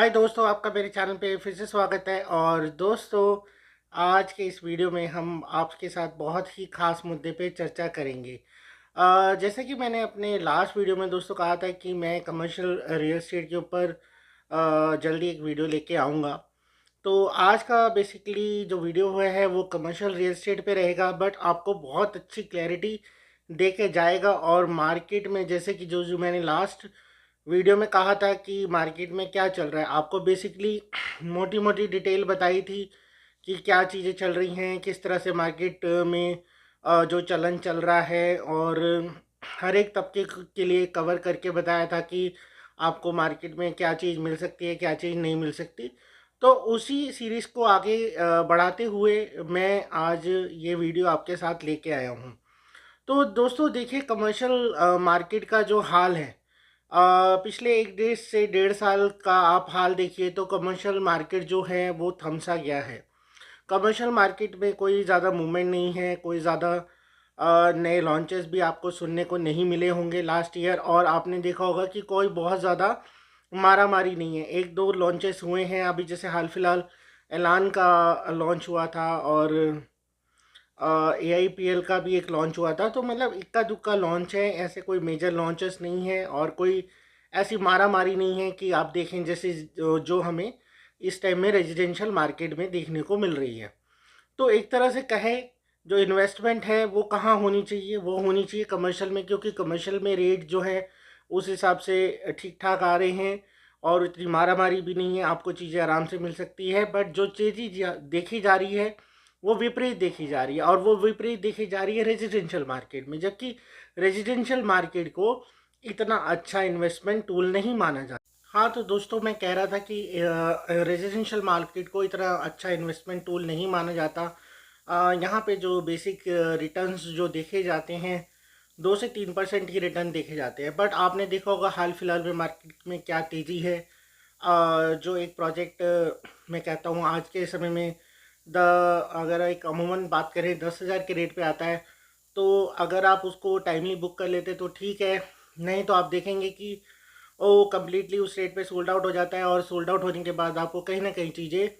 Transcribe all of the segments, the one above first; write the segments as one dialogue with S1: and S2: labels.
S1: हाय दोस्तों, आपका मेरे चैनल पे फिर से स्वागत है। और दोस्तों, आज के इस वीडियो में हम आपके साथ बहुत ही ख़ास मुद्दे पे चर्चा करेंगे। जैसे कि मैंने अपने लास्ट वीडियो में दोस्तों कहा था कि मैं कमर्शियल रियल एस्टेट के ऊपर जल्दी एक वीडियो लेके आऊँगा। तो आज का बेसिकली जो वीडियो हुआ है वो कमर्शियल रियल एस्टेट पे रहेगा, बट आपको बहुत अच्छी क्लैरिटी दे के जाएगा। और मार्केट में जैसे कि जो जो मैंने लास्ट वीडियो में कहा था कि मार्केट में क्या चल रहा है, आपको बेसिकली मोटी मोटी डिटेल बताई थी कि क्या चीज़ें चल रही हैं, किस तरह से मार्केट में जो चलन चल रहा है। और हर एक तबके के लिए कवर करके बताया था कि आपको मार्केट में क्या चीज़ मिल सकती है, क्या चीज़ नहीं मिल सकती। तो उसी सीरीज़ को आगे बढ़ाते हुए मैं आज ये वीडियो आपके साथ लेके आया हूँ। तो दोस्तों देखिए, कमर्शियल मार्केट का जो हाल है, पिछले 1 से 1.5 साल का आप हाल देखिए तो कमर्शियल मार्केट जो है वो थमसा गया है। कमर्शियल मार्केट में कोई ज़्यादा मूवमेंट नहीं है, कोई ज़्यादा नए लॉन्चेस भी आपको सुनने को नहीं मिले होंगे लास्ट ईयर। और आपने देखा होगा कि कोई बहुत ज़्यादा मारा मारी नहीं है। एक दो लॉन्चेस हुए हैं अभी, जैसे हाल फिलहाल एलान का लॉन्च हुआ था, और AIPL का भी एक लॉन्च हुआ था। तो मतलब इक्का दुक्का लॉन्च है, ऐसे कोई मेजर लॉन्चेस नहीं है और कोई ऐसी मारा मारी नहीं है कि आप देखें जैसे जो हमें इस टाइम में रेजिडेंशियल मार्केट में देखने को मिल रही है। तो एक तरह से कहे, जो इन्वेस्टमेंट है वो कहाँ होनी चाहिए, वो होनी चाहिए कमर्शियल में, क्योंकि कमर्शियल में रेट जो है उस हिसाब से ठीक ठाक आ रहे हैं और इतनी मारा मारी भी नहीं है, आपको चीज़ें आराम से मिल सकती है। बट जो चीज़ देखी जा रही है वो विपरीत देखी जा रही है, और वो विपरीत देखी जा रही है रेजिडेंशियल मार्केट में, जबकि रेजिडेंशियल मार्केट को इतना अच्छा इन्वेस्टमेंट टूल नहीं माना जाता। हाँ, तो दोस्तों मैं कह रहा था कि रेजिडेंशियल मार्केट को इतना अच्छा इन्वेस्टमेंट टूल नहीं माना जाता। यहाँ पे जो बेसिक रिटर्न्स जो देखे जाते हैं, 2 से 3% की रिटर्न देखे जाते हैं। बट आपने देखा होगा हाल फिलहाल में मार्केट में क्या तेज़ी है। जो एक प्रोजेक्ट मैं कहता हूँ आज के समय में, द अगर एक अमूमन बात करें 10,000 के रेट पे आता है, तो अगर आप उसको टाइमली बुक कर लेते तो ठीक है, नहीं तो आप देखेंगे कि वो कम्प्लीटली उस रेट पे सोल्ड आउट हो जाता है। और सोल्ड आउट होने के बाद आपको कहीं ना कहीं चीज़ें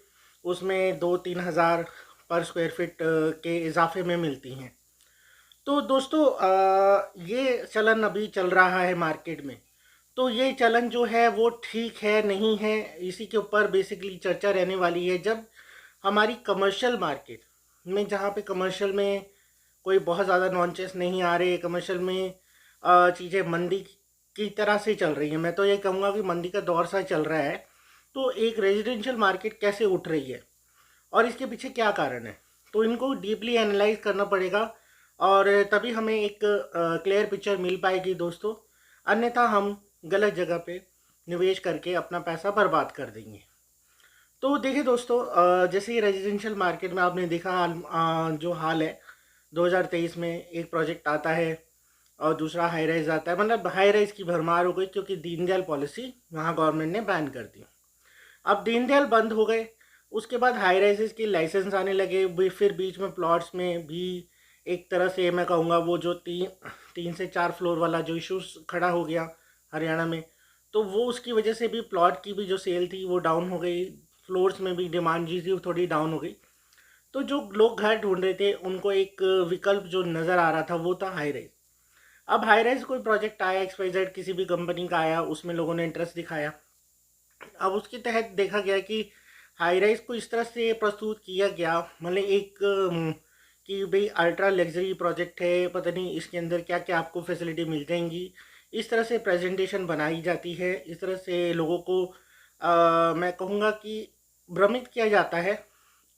S1: उसमें 2-3 हज़ार पर स्क्वायर फीट के इजाफे में मिलती हैं। तो दोस्तों, ये चलन अभी चल रहा है मार्केट में। तो ये चलन जो है वो ठीक है नहीं है, इसी के ऊपर बेसिकली चर्चा रहने वाली है। जब हमारी कमर्शियल मार्केट में, जहाँ पे कमर्शियल में कोई बहुत ज़्यादा लॉन्चेस नहीं आ रहे, कमर्शियल में चीज़ें मंदी की तरह से चल रही हैं, मैं तो ये कहूँगा कि मंदी का दौर सा चल रहा है। तो एक रेजिडेंशियल मार्केट कैसे उठ रही है और इसके पीछे क्या कारण है, तो इनको डीपली एनालाइज करना पड़ेगा, और तभी हमें एक क्लियर पिक्चर मिल पाएगी दोस्तों। अन्यथा हम गलत जगह पे निवेश करके अपना पैसा बर्बाद कर देंगे। तो देखिए दोस्तों, जैसे ही रेजिडेंशियल मार्केट में आपने देखा जो हाल है, 2023 में एक प्रोजेक्ट आता है और दूसरा हाई राइज आता है। मतलब हाई राइज की भरमार हो गई, क्योंकि दीनदयाल पॉलिसी वहाँ गवर्नमेंट ने बैन कर दी। अब दीनदयाल बंद हो गए, उसके बाद हाई राइजेस के लाइसेंस आने लगे भी। फिर बीच में प्लॉट्स में भी एक तरह से मैं कहूँगा वो जो 3 से 4 फ्लोर वाला जो इशूज़ खड़ा हो गया हरियाणा में, तो वो उसकी वजह से भी प्लॉट की भी जो सेल थी वो डाउन हो गई, फ्लोर्स में भी डिमांड जी थी वो थोड़ी डाउन हो गई। तो जो लोग घर ढूंढ रहे थे उनको एक विकल्प जो नज़र आ रहा था वो था हाई राइज। अब हाई राइज कोई प्रोजेक्ट आया, XYZ किसी भी कंपनी का आया, उसमें लोगों ने इंटरेस्ट दिखाया। अब उसके तहत देखा गया कि हाई राइज को इस तरह से प्रस्तुत किया गया, मतलब एक कि भाई अल्ट्रा लग्जरी प्रोजेक्ट है, पता नहीं इसके अंदर क्या क्या आपको फैसिलिटी मिल जाएंगी। इस तरह से प्रेजेंटेशन बनाई जाती है, इस तरह से लोगों को मैं कहूँगा कि भ्रमित किया जाता है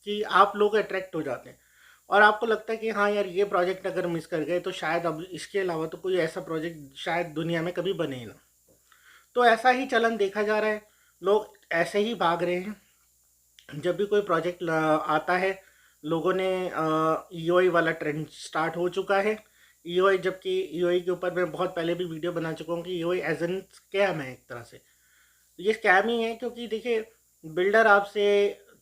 S1: कि आप लोग अट्रैक्ट हो जाते हैं और आपको लगता है कि हाँ यार, ये प्रोजेक्ट अगर मिस कर गए तो शायद अब इसके अलावा तो कोई ऐसा प्रोजेक्ट शायद दुनिया में कभी बने ही ना। तो ऐसा ही चलन देखा जा रहा है, लोग ऐसे ही भाग रहे हैं। जब भी कोई प्रोजेक्ट आता है, लोगों ने EOI वाला ट्रेंड स्टार्ट हो चुका है। EOI, जबकि EOI के ऊपर मैं बहुत पहले भी वीडियो बना चुका हूँ कि EOI एज एन स्कैम है एक तरह से। ये स्कैम ही है, क्योंकि देखिए बिल्डर आपसे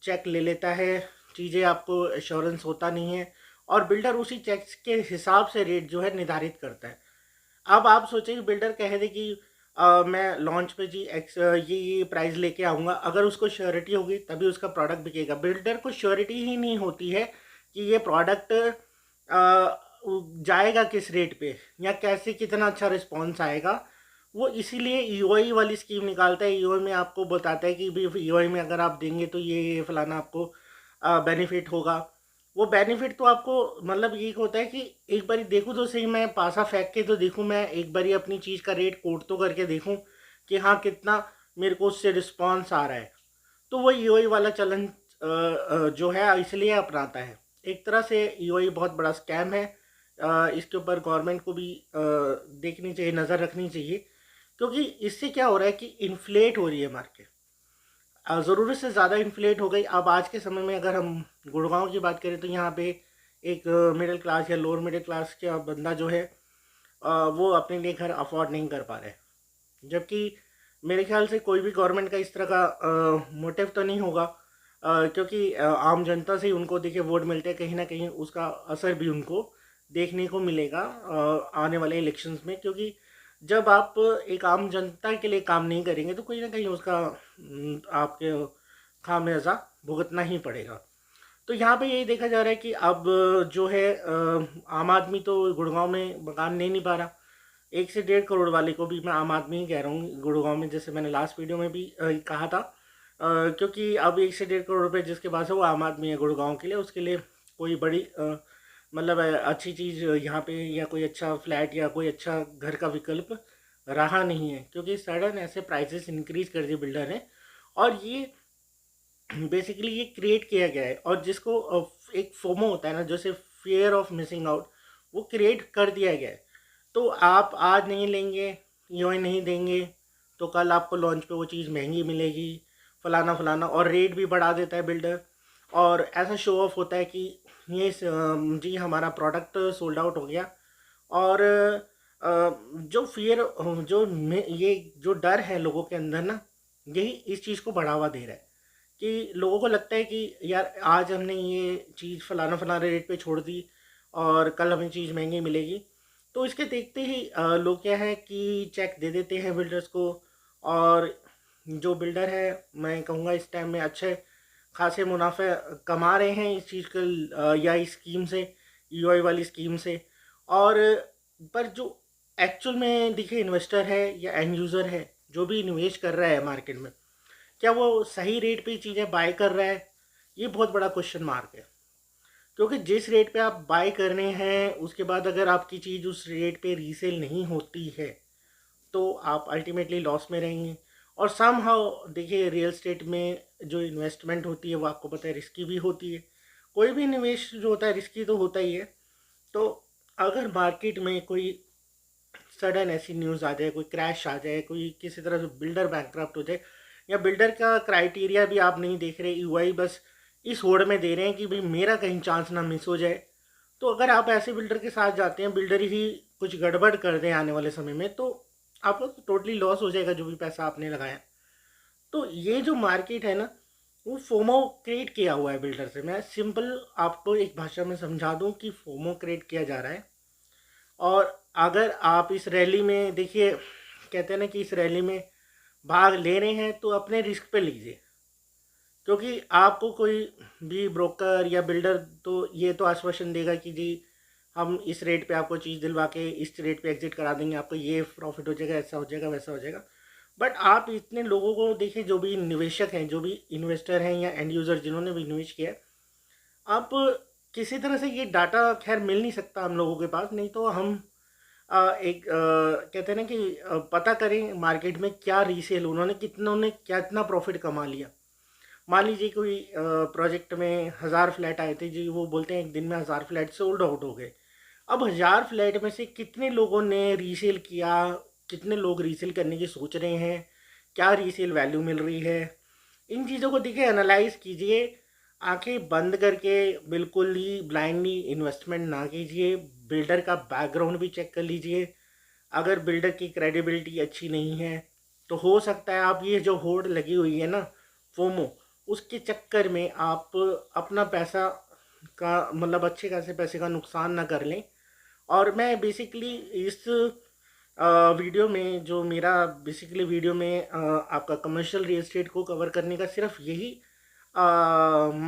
S1: चेक ले लेता है, चीज़ें आपको एश्योरेंस होता नहीं है, और बिल्डर उसी चेक के हिसाब से रेट जो है निर्धारित करता है। अब आप सोचिए बिल्डर कह दे कि मैं लॉन्च पे जी ये प्राइस लेके आऊँगा, अगर उसको श्योरिटी होगी तभी उसका प्रोडक्ट बिकेगा। बिल्डर को श्योरिटी ही नहीं होती है कि ये प्रोडक्ट जाएगा किस रेट पे या कैसे कितना अच्छा रिस्पॉन्स आएगा। वो इसीलिए ईओआई वाली स्कीम निकालता है। ईओआई में आपको बताता है कि भाई ईओआई में अगर आप देंगे तो ये फलाना आपको बेनिफिट होगा। वो बेनिफिट तो आपको मतलब ये होता है कि एक बारी देखूँ तो सही, मैं पासा फेंक के तो देखूँ, मैं एक बारी अपनी चीज़ का रेट कोट तो करके देखूँ कि हाँ कितना मेरे को उससे रिस्पॉन्स आ रहा है। तो वो ईओआई वाला चलन जो है इसलिए अपनाता है। एक तरह से ईओआई बहुत बड़ा स्कैम है। इसके ऊपर गवर्नमेंट को भी देखनी चाहिए, नज़र रखनी चाहिए, क्योंकि इससे क्या हो रहा है कि इन्फ्लेट हो रही है मार्केट, ज़रूरत से ज़्यादा इन्फ्लेट हो गई। अब आज के समय में अगर हम गुड़गांव की बात करें तो यहाँ पे एक मिडिल क्लास या लोअर मिडिल क्लास का बंदा जो है वो अपने लिए घर अफोर्ड नहीं कर पा रहा है। जबकि मेरे ख्याल से कोई भी गवर्नमेंट का इस तरह का मोटिव तो नहीं होगा, क्योंकि आम जनता से ही उनको देखिए वोट मिलते हैं, कहीं ना कहीं उसका असर भी उनको देखने को मिलेगा आने वाले इलेक्शंस में। क्योंकि जब आप एक आम जनता के लिए काम नहीं करेंगे तो कहीं ना कहीं उसका आपके खामियाजा भुगतना ही पड़ेगा। तो यहाँ पे यही देखा जा रहा है कि अब जो है आम आदमी तो गुड़गांव में मकान ले नहीं पा रहा। 1 से 1.5 करोड़ वाले को भी मैं आम आदमी ही कह रहा हूँ गुड़गांव में, जैसे मैंने लास्ट वीडियो में भी कहा था। क्योंकि अब 1 से 1.5 करोड़ रुपये जिसके पास है वो आम आदमी है गुड़गांव के लिए, उसके लिए कोई बड़ी मतलब अच्छी चीज़ यहाँ पे या कोई अच्छा फ्लैट या कोई अच्छा घर का विकल्प रहा नहीं है, क्योंकि सडन ऐसे प्राइसेस इंक्रीज कर दिए बिल्डर ने। और ये बेसिकली ये क्रिएट किया गया है, और जिसको एक फोमो होता है ना, जैसे फियर ऑफ मिसिंग आउट, वो क्रिएट कर दिया गया है। तो आप आज नहीं लेंगे, ईएमआई नहीं देंगे, तो कल आपको लॉन्च पे वो चीज़ महंगी मिलेगी, फलाना फलाना, और रेट भी बढ़ा देता है बिल्डर। और ऐसा शो ऑफ होता है कि ये जी हमारा प्रोडक्ट सोल्ड आउट हो गया। और जो फियर ये जो डर है लोगों के अंदर ना, यही इस चीज़ को बढ़ावा दे रहा है कि लोगों को लगता है कि यार आज हमने ये चीज़ फलाना फलाना रेट पे छोड़ दी और कल हमें चीज़ महंगी मिलेगी। तो इसके देखते ही लोग क्या है कि चेक दे देते हैं बिल्डर्स को। और जो बिल्डर है मैं कहूँगा इस टाइम में अच्छे खासे मुनाफे कमा रहे हैं इस चीज़ के या इस स्कीम से, ईओआई वाली स्कीम से। और पर जो एक्चुअल में देखिए इन्वेस्टर है या एंड यूज़र है जो भी निवेश कर रहा है मार्केट में, क्या वो सही रेट पे चीज़ें बाय कर रहा है, ये बहुत बड़ा क्वेश्चन मार्क है। क्योंकि जिस रेट पे आप बाय कर रहे हैं उसके बाद अगर आपकी चीज़ उस रेट पे रीसेल नहीं होती है तो आप अल्टीमेटली लॉस में रहेंगे। और सम हाउ देखिए रियल स्टेट में जो इन्वेस्टमेंट होती है वो आपको पता है रिस्की भी होती है। कोई भी निवेश जो होता है रिस्की तो होता ही है। तो अगर मार्केट में कोई सडन ऐसी न्यूज़ आ जाए, कोई क्रैश आ जाए, कोई किसी तरह से बिल्डर बैंकक्रप्ट हो जाए, या बिल्डर का क्राइटेरिया भी आप नहीं देख रहे, यूआई बस इस होड़ में दे रहे हैं कि भाई मेरा कहीं चांस ना मिस हो जाए, तो अगर आप ऐसे बिल्डर के साथ जाते हैं, बिल्डर ही कुछ गड़बड़ कर दें आने वाले समय में, तो आपका तो टोटली लॉस हो जाएगा जो भी पैसा आपने लगाया। तो ये जो मार्केट है ना, वो फोमो क्रिएट किया हुआ है बिल्डर से। मैं सिंपल आपको एक भाषा में समझा दूं कि फोमो क्रिएट किया जा रहा है। और अगर आप इस रैली में देखिए, कहते हैं ना कि इस रैली में भाग ले रहे हैं तो अपने रिस्क पे लीजिए। क्योंकि आपको कोई भी ब्रोकर या बिल्डर तो ये तो आश्वासन देगा कि जी हम इस रेट पे आपको चीज़ दिलवा के इस रेट पे एग्जिट करा देंगे, आपको ये प्रॉफिट हो जाएगा, ऐसा हो जाएगा, वैसा हो जाएगा। बट आप इतने लोगों को देखिए, जो भी निवेशक हैं, जो भी इन्वेस्टर हैं या एंड यूज़र जिन्होंने भी निवेश किया है, आप किसी तरह से ये डाटा खैर मिल नहीं सकता हम लोगों के पास, नहीं तो हम कहते हैं ना कि पता करें मार्केट में क्या रीसेल उन्होंने कितना प्रॉफिट कमा लिया। मान लीजिए कोई प्रोजेक्ट में 1000 फ्लैट आए थे जी, वो बोलते हैं एक दिन में 1000 फ्लैट सोल्ड आउट हो गए। अब 1000 फ्लैट में से कितने लोगों ने रीसेल किया, कितने लोग रीसेल करने की सोच रहे हैं, क्या रीसेल वैल्यू मिल रही है, इन चीज़ों को देखिए एनालाइज कीजिए। आंखें बंद करके बिल्कुल ही ब्लाइंडली इन्वेस्टमेंट ना कीजिए। बिल्डर का बैकग्राउंड भी चेक कर लीजिए। अगर बिल्डर की क्रेडिबिलिटी अच्छी नहीं है तो हो सकता है आप ये जो होड़ लगी हुई है ना, फोमो, उसके चक्कर में आप अपना पैसा का मतलब अच्छे खासे पैसे का नुकसान ना कर लें। और मैं बेसिकली इस वीडियो में जो मेरा बेसिकली वीडियो में आपका कमर्शियल रियल एस्टेट को कवर करने का सिर्फ यही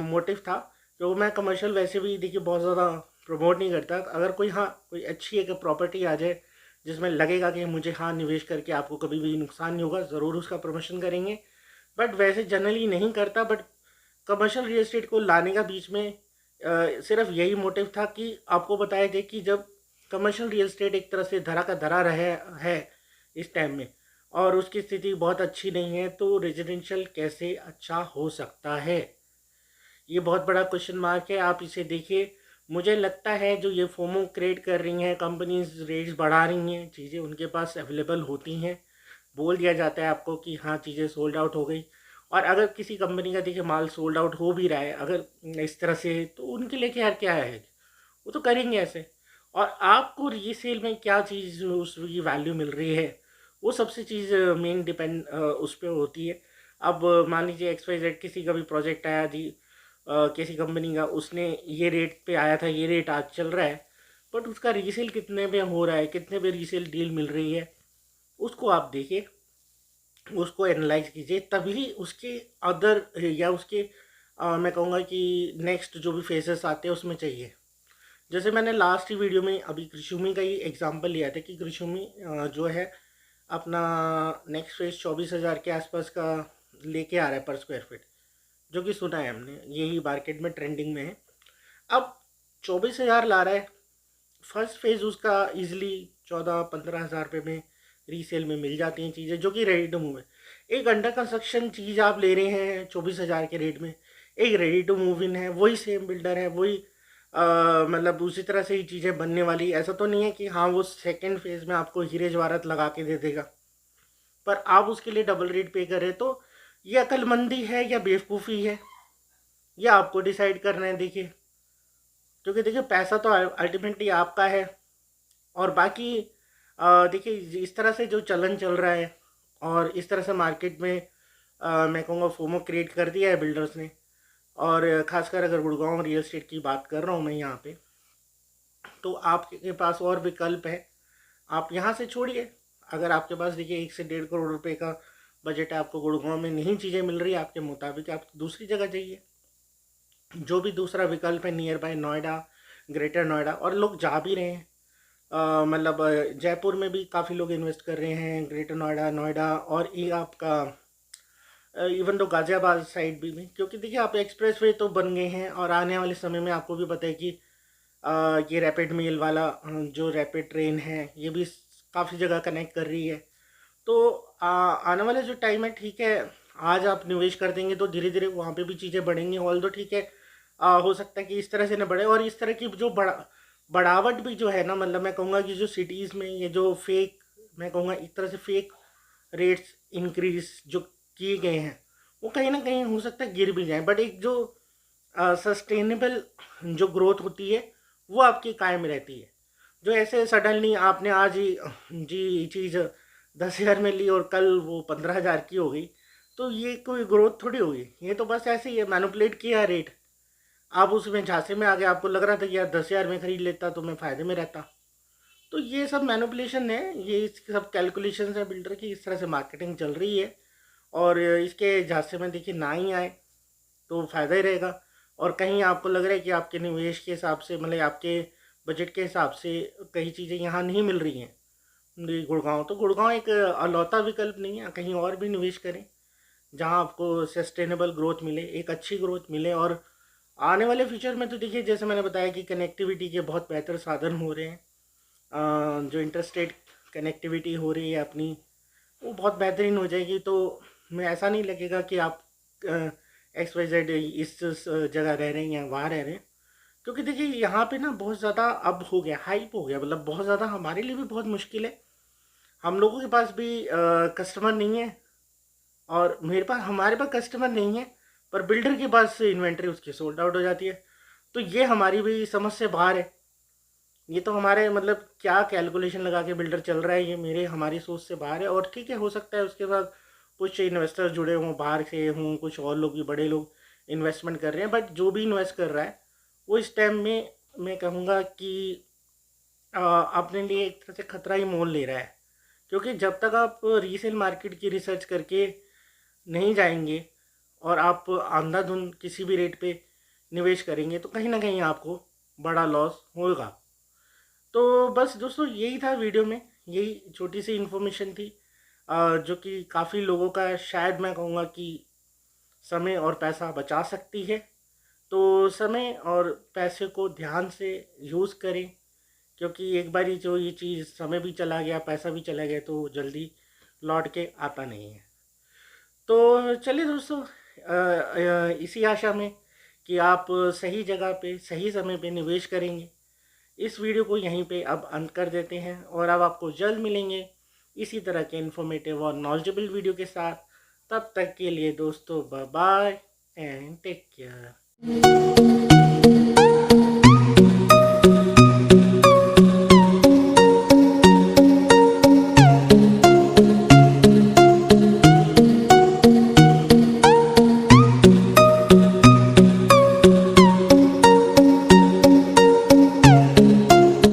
S1: मोटिव था। जो मैं कमर्शियल वैसे भी देखिए बहुत ज़्यादा प्रमोट नहीं करता। अगर कोई हाँ कोई अच्छी एक प्रॉपर्टी आ जाए जिसमें लगेगा कि मुझे हाँ निवेश करके आपको कभी भी नुकसान नहीं होगा, ज़रूर उसका प्रमोशन करेंगे। बट वैसे जनरली नहीं करता। बट कमर्शियल रियल एस्टेट को लाने का बीच में सिर्फ यही मोटिव था कि आपको बताया जाए कि जब कमर्शियल रियल एस्टेट एक तरह से धरा का धरा रहे है इस टाइम में और उसकी स्थिति बहुत अच्छी नहीं है, तो रेजिडेंशियल कैसे अच्छा हो सकता है, ये बहुत बड़ा क्वेश्चन मार्क है। आप इसे देखिए। मुझे लगता है जो ये फोमो क्रिएट कर रही हैं कंपनीज, रेट्स बढ़ा रही हैं, चीज़ें उनके पास अवेलेबल होती हैं, बोल दिया जाता है आपको कि हाँ चीज़ें सोल्ड आउट हो गई। और अगर किसी कंपनी का देखिए माल सोल्ड आउट हो भी रहा है अगर इस तरह से, तो उनके लिए यार क्या है, वो तो करेंगे ऐसे। और आपको रीसेल में क्या चीज़ उसकी वैल्यू मिल रही है, वो सबसे चीज़ मेन डिपेंड उस पर होती है। अब मान लीजिए XYZ किसी का भी प्रोजेक्ट आया जी, किसी कंपनी का, उसने ये रेट पे आया था, ये रेट आज चल रहा है, बट उसका रीसेल कितने पे हो रहा है, कितने पे रीसेल डील मिल रही है, उसको आप देखिए, उसको एनालाइज कीजिए, तभी उसके अदर या उसके मैं कहूँगा कि नेक्स्ट जो भी फेजेस आते हैं उसमें चाहिए। जैसे मैंने लास्ट ही वीडियो में अभी कृषुमी का ही एग्जांपल लिया था कि कृषुमी जो है अपना नेक्स्ट फेज 24,000 के आसपास का लेके आ रहा है पर स्क्वायर फीट, जो कि सुना है हमने, यही मार्केट में ट्रेंडिंग में है। अब 24,000 ला रहा है, फर्स्ट फेज़ उसका इजीली 14-15 हज़ार रुपये में रीसेल में मिल जाती हैं चीज़ें जो कि रेडी टू मूव है। एक अंडर कंस्ट्रक्शन चीज़ आप ले रहे हैं 24,000 के रेट में, एक रेडी टू मूव इन है, वही सेम बिल्डर है, वही मतलब उसी तरह से ही चीज़ें बनने वाली। ऐसा तो नहीं है कि हाँ वो सेकेंड फेज़ में आपको हीरे जवाहरात लगा के दे देगा, पर आप उसके लिए डबल रेट पे करें, तो ये अक्लमंदी है या बेवकूफ़ी है, ये आपको डिसाइड करना है। देखिए, क्योंकि देखिए पैसा तो अल्टीमेटली आपका है। और बाकी देखिए इस तरह से जो चलन चल रहा है और इस तरह से मार्केट में मैं कहूँगा फोमो क्रिएट कर दिया है बिल्डर्स ने। और खासकर अगर गुड़गांव रियल एस्टेट की बात कर रहा हूँ मैं यहाँ पे, तो आपके पास और विकल्प है, आप यहाँ से छोड़िए। अगर आपके पास देखिए 1 से 1.5 करोड़ रुपए का बजट है, आपको गुड़गांव में नहीं चीज़ें मिल रही आपके मुताबिक, आप दूसरी जगह जाइए। जो भी दूसरा विकल्प है near by Noida, greater Noida, और लोग जा भी रहे हैं। मतलब जयपुर में भी काफ़ी लोग इन्वेस्ट कर रहे हैं, ग्रेटर नोएडा, नोएडा, और ये आपका इवन तो गाज़ियाबाद साइड भी, क्योंकि देखिए आप एक्सप्रेस वे तो बन गए हैं और आने वाले समय में आपको भी पता है कि ये रैपिड मेल वाला जो रैपिड ट्रेन है ये भी काफ़ी जगह कनेक्ट कर रही है। तो आने वाले जो टाइम है, ठीक है, आज आप निवेश कर देंगे तो धीरे धीरे वहाँ पे भी चीज़ें बढ़ेंगी। ऑल तो ठीक है, हो सकता है कि इस तरह से ना बढ़े, और इस तरह की जो बढ़ावट भी जो है ना, मतलब मैं कहूँगा कि जो सिटीज़ में ये जो फेक, मैं कहूँगा एक तरह से फेक रेट्स इंक्रीज जो किए गए हैं, वो कहीं ना कहीं हो सकता है गिर भी जाए, बट एक जो सस्टेनेबल जो ग्रोथ होती है वो आपकी कायम रहती है। जो ऐसे सडनली आपने आज ही जी चीज़ 10,000 में ली और कल वो 15,000 की हो गई, तो ये कोई ग्रोथ थोड़ी होगी, ये तो बस ऐसे ही है, मैनिपुलेट किया रेट। आप उसमें झांसे में आ गए, आपको लग रहा था कि यार 10,000 में खरीद लेता तो मैं फ़ायदे में रहता। तो ये सब मैनिपुलेशन है, ये सब कैलकुलेशन है बिल्डर की, इस तरह से मार्केटिंग चल रही है। और इसके झांसे में देखिए ना ही आए तो फ़ायदा ही रहेगा। और कहीं आपको लग रहा है कि आपके निवेश के हिसाब से, मतलब आपके बजट के हिसाब से कई चीज़ें यहाँ नहीं मिल रही हैं गुड़गांव, तो गुड़गांव एक अलौता विकल्प नहीं है, कहीं और भी निवेश करें जहाँ आपको सस्टेनेबल ग्रोथ मिले, एक अच्छी ग्रोथ मिले। और आने वाले फ्यूचर में तो देखिए जैसे मैंने बताया कि कनेक्टिविटी के बहुत बेहतर साधन हो रहे हैं। जो इंटरस्टेट कनेक्टिविटी हो रही है अपनी, वो बहुत बेहतरीन हो जाएगी। तो मैं ऐसा नहीं लगेगा कि आप XYZ इस जगह रह रहे हैं या वहाँ रह रहे हैं, क्योंकि देखिए यहाँ पे ना बहुत ज़्यादा अब हो गया, हाइप हो गया, मतलब बहुत ज़्यादा हमारे लिए भी बहुत मुश्किल है। हम लोगों के पास भी कस्टमर नहीं है, और मेरे पास, हमारे पास कस्टमर नहीं है, पर बिल्डर के पास इन्वेंट्री उसकी सोल्ड आउट हो जाती है। तो ये हमारी भी समझ से बाहर है। ये तो हमारे मतलब क्या कैलकुलेशन लगा के बिल्डर चल रहा है, ये मेरे हमारी सोच से बाहर है। और ठीक है, हो सकता है उसके साथ कुछ इन्वेस्टर्स जुड़े हों, बाहर से हों, कुछ और लोग भी, बड़े लोग इन्वेस्टमेंट कर रहे हैं, बट जो भी इन्वेस्ट कर रहा है वो इस टाइम में मैं कहूँगा कि अपने लिए एक तरह से खतरा ही मोल ले रहा है। क्योंकि जब तक आप रीसेल मार्केट की रिसर्च करके नहीं जाएंगे और आप अंधाधुंध किसी भी रेट पे निवेश करेंगे तो कहीं ना कहीं आपको बड़ा लॉस होगा। तो बस दोस्तों यही था वीडियो में, यही छोटी सी इन्फॉर्मेशन थी जो कि काफ़ी लोगों का शायद मैं कहूँगा कि समय और पैसा बचा सकती है। तो समय और पैसे को ध्यान से यूज़ करें, क्योंकि एक बारी जो ये चीज़ समय भी चला गया पैसा भी चला गया तो जल्दी लौट के आता नहीं है। तो चलिए दोस्तों, इसी आशा में कि आप सही जगह पे सही समय पे निवेश करेंगे, इस वीडियो को यहीं पे अब अंत कर देते हैं और अब आपको जल्द मिलेंगे इसी तरह के इन्फॉर्मेटिव और नॉलेजेबल वीडियो के साथ। तब तक के लिए दोस्तों bye bye and take care.